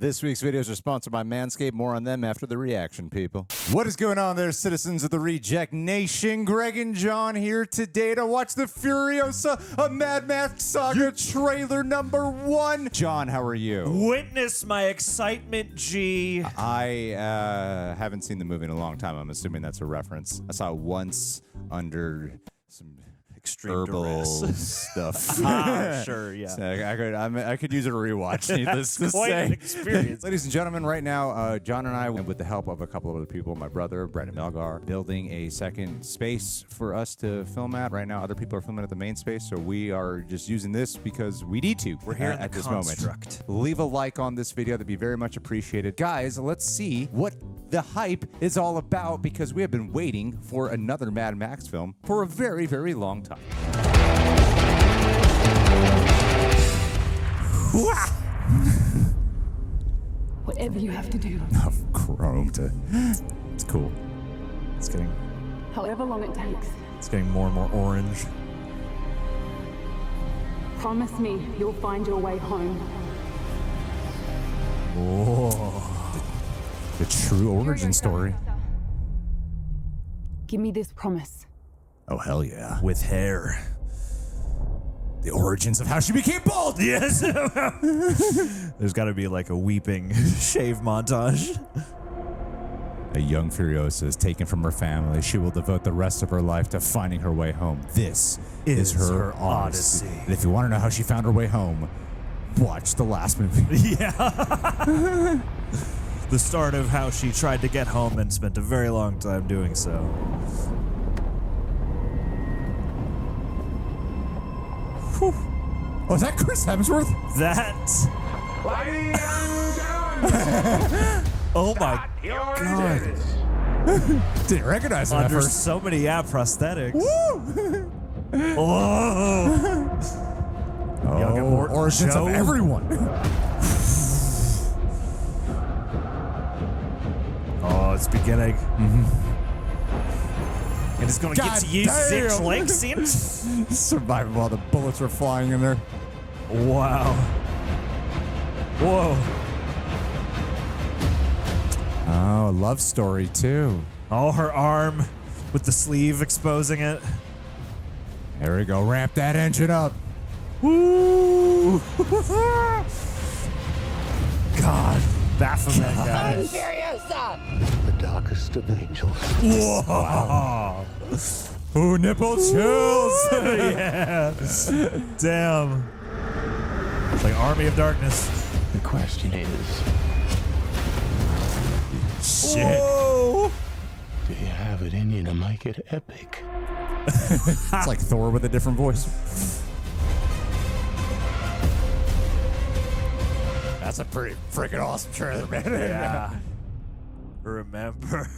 This week's videos are sponsored by Manscaped. More on them after the reaction, people. What is going on there, citizens of the Reject Nation? Greg and John here today to watch the Furiosa, a Mad Max Saga trailer #1. John, how are you? Witness my excitement, G. I haven't seen the movie in a long time. I'm assuming that's a reference. I saw it once under some Extreme herbal stuff. Sure, yeah. So I could use a rewatch. Needless to Quite say. an experience. Ladies and gentlemen, right now, John and I, with the help of a couple of other people, my brother, Brandon Melgar, building a second space for us to film at. Right now, other people are filming at the main space, so we are just using this because we need to. We're here at in the this construct. moment. Leave a like on this video. That'd be very much appreciated. Guys, let's see what the hype is all about, because we have been waiting for another Mad Max film for a very, very long time. Whatever you have to do. Chrome to. It's cool. It's getting However long it takes. more and more orange. Promise me you'll find your way home. Whoa. The true origin story. Give me this promise. Oh, hell yeah. With hair. The origins of how she became bald. Yes. There's got to be like a weeping shave montage. A young Furiosa is taken from her family. She will devote the rest of her life to finding her way home. This is her odyssey. And if you want to know how she found her way home, watch the last movie. Yeah. The start of how she tried to get home and spent a very long time doing so. Whew. Oh, is that Chris Hemsworth? That. Oh my God. Didn't recognize him at Under first. so many prosthetics. Woo! Oh. Young Immortan origins Joe. of everyone. Oh, it's beginning. And it's gonna get to use six leg scenes. Surviving while the bullets were flying in there. Wow. Whoa. Oh, a love story too. Oh, her arm with the sleeve exposing it. There we go. Ramp that engine up. Woo! God, Baphomet guy. The darkest of angels. Whoa! Ooh, nipple chills. Yeah. Damn. It's like Army of Darkness. The question is, Shit. Whoa! do you have it in you to make it epic? It's like Thor with a different voice. That's a pretty freaking awesome trailer, man. Yeah. Remember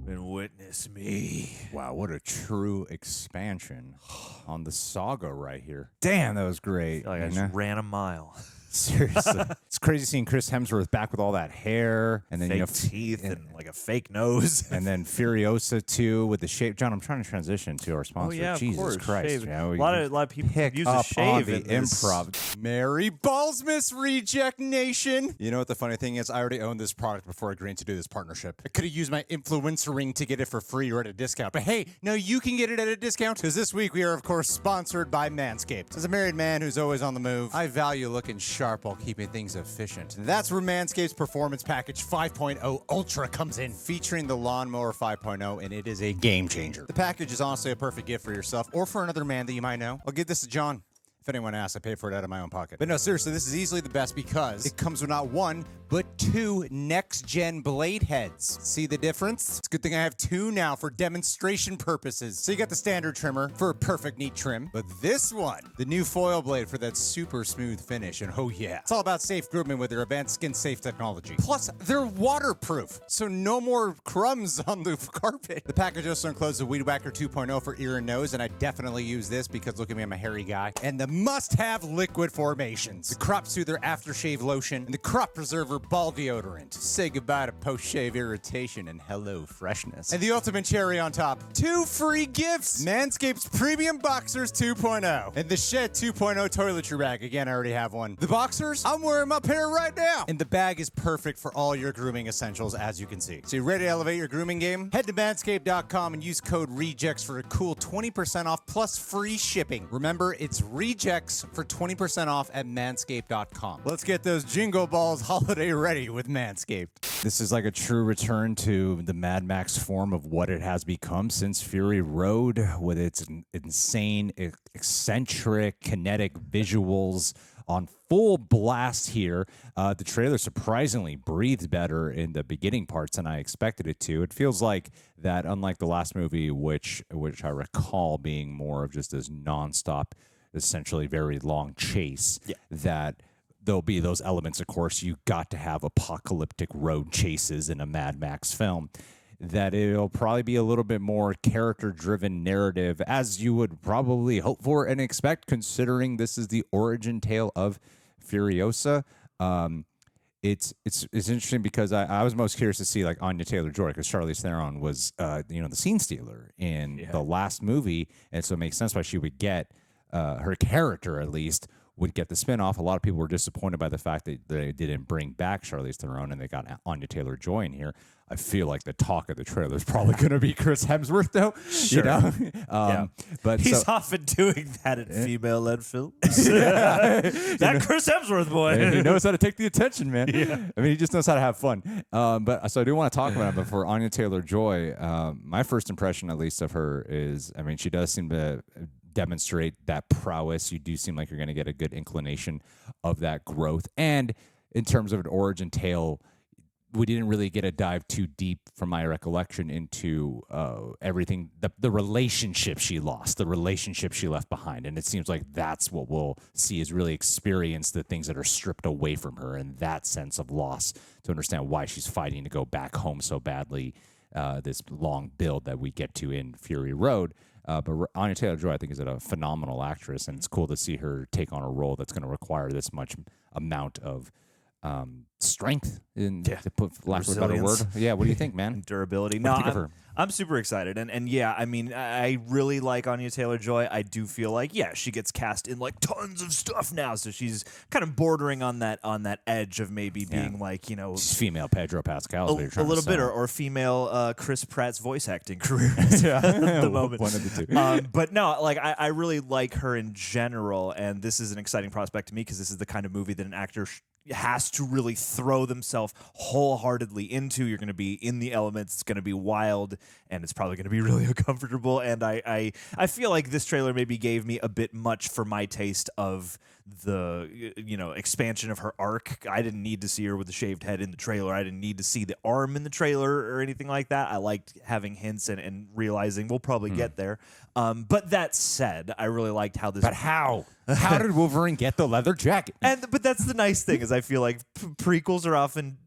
and witness me. Wow, what a true expansion on the saga right here. Damn, that was great. I feel like I just ran a mile. Seriously. It's crazy seeing Chris Hemsworth back with all that hair. And then, Fake you know, teeth and like a fake nose. and then Furiosa too with the shape. John, I'm trying to transition to our sponsor. Oh, yeah, of Jesus course. Christ. Shave. You know, a lot of people pick use up a shave on the in this. improv. Merry Ballsmas, Reject Nation. You know what the funny thing is? I already owned this product before agreeing to do this partnership. I could have used my influencer ring to get it for free or at a discount. But hey, no, you can get it at a discount, because this week we are, of course, sponsored by Manscaped. As a married man who's always on the move, I value looking sharp while keeping things efficient. That's where Manscaped's Performance Package 5.0 Ultra comes in, featuring the Lawnmower 5.0, and it is a game changer. The package is honestly a perfect gift for yourself or for another man that you might know. I'll give this to John. If anyone asks, I pay for it out of my own pocket. But no, seriously, this is easily the best because it comes with not one, but 2 next-gen blade heads. See the difference? It's a good thing I have 2 now for demonstration purposes. So you got the standard trimmer for a perfect neat trim, but this one, the new foil blade for that super smooth finish, and oh yeah, it's all about safe grooming with their advanced skin-safe technology. Plus, they're waterproof, so no more crumbs on the carpet. The package also includes the Weed Whacker 2.0 for ear and nose, and I definitely use this because look at me, I'm a hairy guy. And the must-have liquid formations, the Crop Soother Aftershave Lotion, and the Crop Preserver forever ball deodorant. Say goodbye to post-shave irritation and hello freshness. And the ultimate cherry on top, 2 free gifts. Manscaped's Premium Boxers 2.0 and the Shed 2.0 toiletry bag. Again, I already have one. The Boxers, I'm wearing my pair right now. And the bag is perfect for all your grooming essentials, as you can see. So you ready to elevate your grooming game? Head to manscaped.com and use code REJECTS for a cool 20% off plus free shipping. Remember, it's REJECTS for 20% off at manscaped.com. Let's get those jingle balls holiday ready with Manscaped. This is like a true return to the Mad Max form of what it has become since Fury Road, with its insane, eccentric, kinetic visuals on full blast here. The trailer surprisingly breathes better in the beginning parts than I expected it to. It feels like that, unlike the last movie, which I recall being more of just this nonstop, essentially very long chase, that there'll be those elements. Of course, you got to have apocalyptic road chases in a Mad Max film. That it'll probably be a little bit more character-driven narrative, as you would probably hope for and expect, considering this is the origin tale of Furiosa. It's interesting because I was most curious to see like Anya-Taylor Joy, because Charlize Theron was the scene stealer in the last movie, and so it makes sense why she would get her character, at least, would get the spinoff. A lot of people were disappointed by the fact that they didn't bring back Charlize Theron and they got Anya-Taylor Joy in here. I feel like the talk of the trailer is probably going to be Chris Hemsworth, though. Sure. But he's often doing that in female-led films. That Chris Hemsworth boy. He knows how to take the attention, man. Yeah. I mean, he just knows how to have fun. But so I do want to talk about it. But for Anya-Taylor Joy, my first impression, at least, of her is, I mean, she does seem to demonstrate that prowess. You do seem like you're going to get a good inclination of that growth. And in terms of an origin tale, we didn't really get a dive too deep, from my recollection, into everything, the relationship she lost, the relationship she left behind. And it seems like that's what we'll see, is really experience the things that are stripped away from her, and that sense of loss, to understand why she's fighting to go back home so badly, this long build that we get to in Fury Road. But Anya-Taylor Joy, I think, is a phenomenal actress, and it's cool to see her take on a role that's going to require this much amount of strength, to put lack of a better word. Yeah, what do you think, man? Durability. What do you think of her? I'm super excited, and yeah, I mean, I really like Anya-Taylor Joy. I do feel like, she gets cast in like tons of stuff now, so she's kind of bordering on that edge of maybe being like, she's female Pedro Pascal, a little bit, or female Chris Pratt's voice acting career at the moment. One of the two. But no, like I really like her in general, and this is an exciting prospect to me, because this is the kind of movie that an actor has to really throw themselves wholeheartedly into. You're going to be in the elements. It's going to be wild, and it's probably going to be really uncomfortable. And I feel like this trailer maybe gave me a bit much for my taste of the expansion of her arc. I didn't need to see her with a shaved head in the trailer. I didn't need to see the arm in the trailer or anything like that. I liked having hints and realizing we'll probably get there. But that said, I really liked how this. But how? How did Wolverine get the leather jacket? But that's the nice thing, is I feel like prequels are often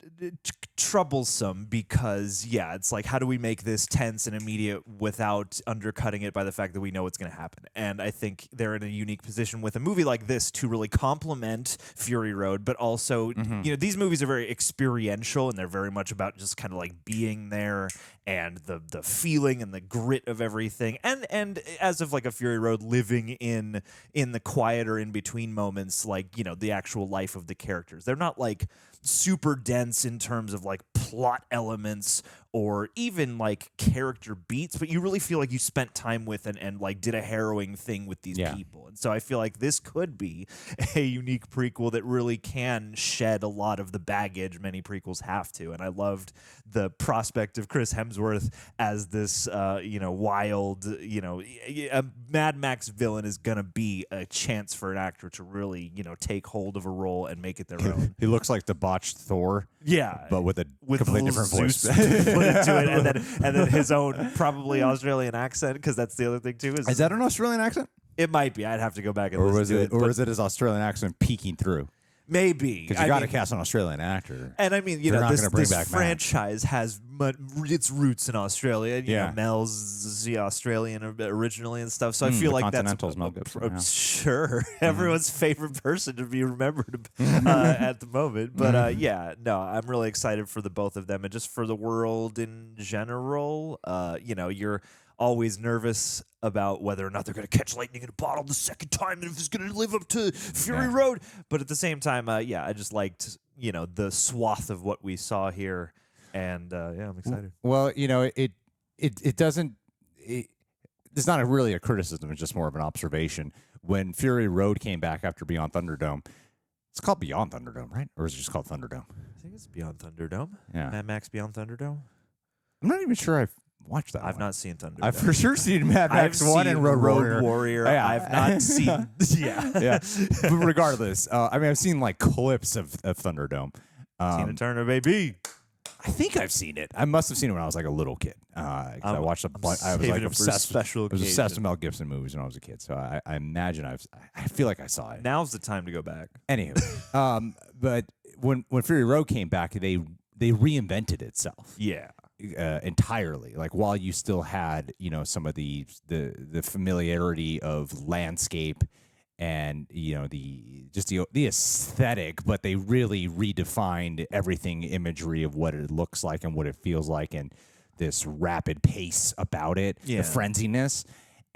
troublesome, because it's like, how do we make this tense and immediate without undercutting it by the fact that we know what's going to happen? And I think they're in a unique position with a movie like this to really complement Fury Road, but also these movies are very experiential, and they're very much about just kind of like being there and the feeling and the grit of everything, and as of like a Fury Road, living in the quieter in between moments, like the actual life of the characters. They're not like super dense in terms of like plot elements or even like character beats, but you really feel like you spent time with and like did a harrowing thing with these people. And so I feel like this could be a unique prequel that really can shed a lot of the baggage many prequels have to. And I loved the prospect of Chris Hemsworth as this wild, a Mad Max villain is gonna be a chance for an actor to really take hold of a role and make it their own. He looks like the botched Thor, but with a completely different voice. Into it, and then his own probably Australian accent, because that's the other thing too. Is that an Australian accent? It might be. I'd have to go back and listen to it. Or is it his Australian accent peeking through? Maybe. Because you got to cast an Australian actor. And I mean, this franchise has its roots in Australia. You know, Mel's the Australian originally and stuff. So I feel like that's Mel Gibson, sure everyone's favorite person to be remembered at the moment. But I'm really excited for the both of them and just for the world in general. You're always nervous about whether or not they're going to catch lightning in a bottle the second time and if it's going to live up to Fury Road. But at the same time, I just liked, the swath of what we saw here. And, I'm excited. Well, it doesn't... It's not really a criticism. It's just more of an observation. When Fury Road came back after Beyond Thunderdome, it's called Beyond Thunderdome, right? Or is it just called Thunderdome? I think it's Beyond Thunderdome. Yeah. Mad Max Beyond Thunderdome. I'm not even sure I've watched that. I've not seen Thunderdome. I've for sure seen Mad Max 1 and Road Warrior. Yeah. I've not seen. Yeah. But regardless, I've seen like clips of Thunderdome. Tina Turner, baby. I think I've seen it. I must have seen it when I was like a little kid. 'Cause I watched a bunch. I was like obsessed. I was obsessed with Mel Gibson movies when I was a kid. So I imagine I feel like I saw it. Now's the time to go back. Anywho, but when Fury Road came back, they reinvented itself. Yeah. Entirely, like while you still had some of the familiarity of landscape and the aesthetic, but they really redefined everything, imagery of what it looks like and what it feels like, and this rapid pace about it, the frenziness.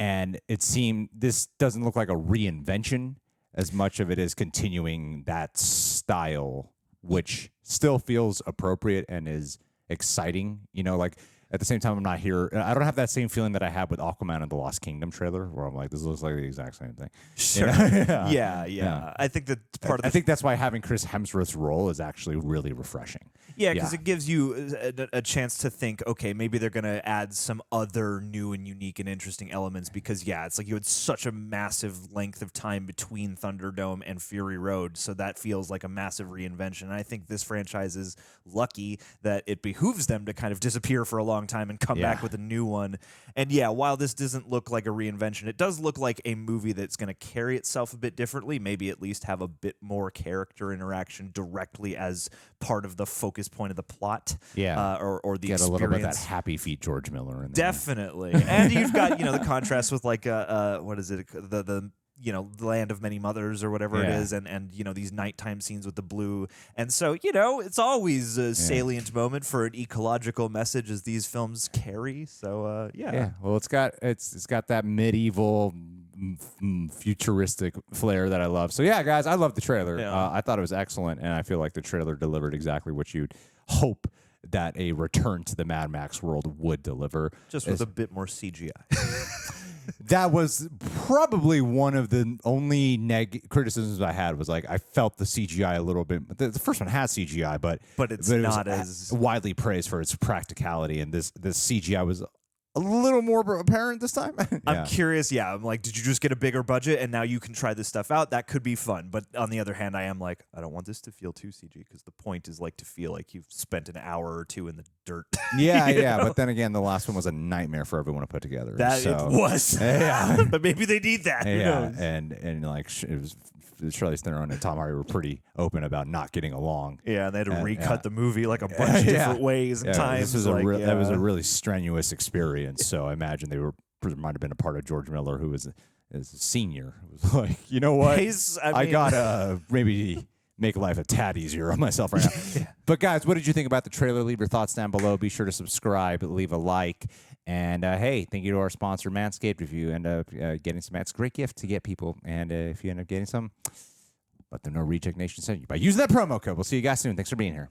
And it seemed this doesn't look like a reinvention as much of it is continuing that style, which still feels appropriate and is exciting. Like at the same time, I'm not here. I don't have that same feeling that I had with Aquaman and the Lost Kingdom trailer, where I'm like, this looks like the exact same thing. Sure. Yeah. I think that I think that's why having Chris Hemsworth's role is actually really refreshing. Yeah, because it gives you a chance to think, okay, maybe they're going to add some other new and unique and interesting elements because, it's like you had such a massive length of time between Thunderdome and Fury Road, so that feels like a massive reinvention. And I think this franchise is lucky that it behooves them to kind of disappear for a long time and come back with a new one. And while this doesn't look like a reinvention, it does look like a movie that's going to carry itself a bit differently, maybe at least have a bit more character interaction directly as part of the focus point of the plot, or the Get experience. a little bit of that Happy Feet George Miller in there. Definitely. And you've got the contrast with like what is it, the Land of Many Mothers or whatever it is, and these nighttime scenes with the blue. And so it's always a salient moment for an ecological message as these films carry. So well, it's got that medieval futuristic flair that I love. So guys, I love the trailer. I thought it was excellent, and I feel like the trailer delivered exactly what you'd hope that a return to the Mad Max world would deliver, just with a bit more CGI. That was probably one of the only criticisms I had, was like I felt the CGI a little bit. The first one has CGI, but it's not as widely praised for its practicality, and this CGI was a little more apparent this time. I'm curious. I'm like, did you just get a bigger budget and now you can try this stuff out? That could be fun. But on the other hand, I am like, I don't want this to feel too CG, because the point is like to feel like you've spent an hour or two in the dirt. But then again, the last one was a nightmare for everyone to put together. It was. But maybe they need that. Who knows? And like it was. Charlize Theron and Tom Hardy were pretty open about not getting along. Yeah, and they had to recut the movie like a bunch of different ways and times. This was that was a really strenuous experience. So I imagine they might have been a part of George Miller, who was a senior. It was like, you know what? I gotta maybe make life a tad easier on myself right now. But guys, what did you think about the trailer? Leave your thoughts down below. Be sure to subscribe, leave a like. And hey, thank you to our sponsor, Manscaped. If you end up getting some, it's a great gift to get people. And if you end up getting some, let them know Reject Nation sent you by using that promo code. We'll see you guys soon. Thanks for being here.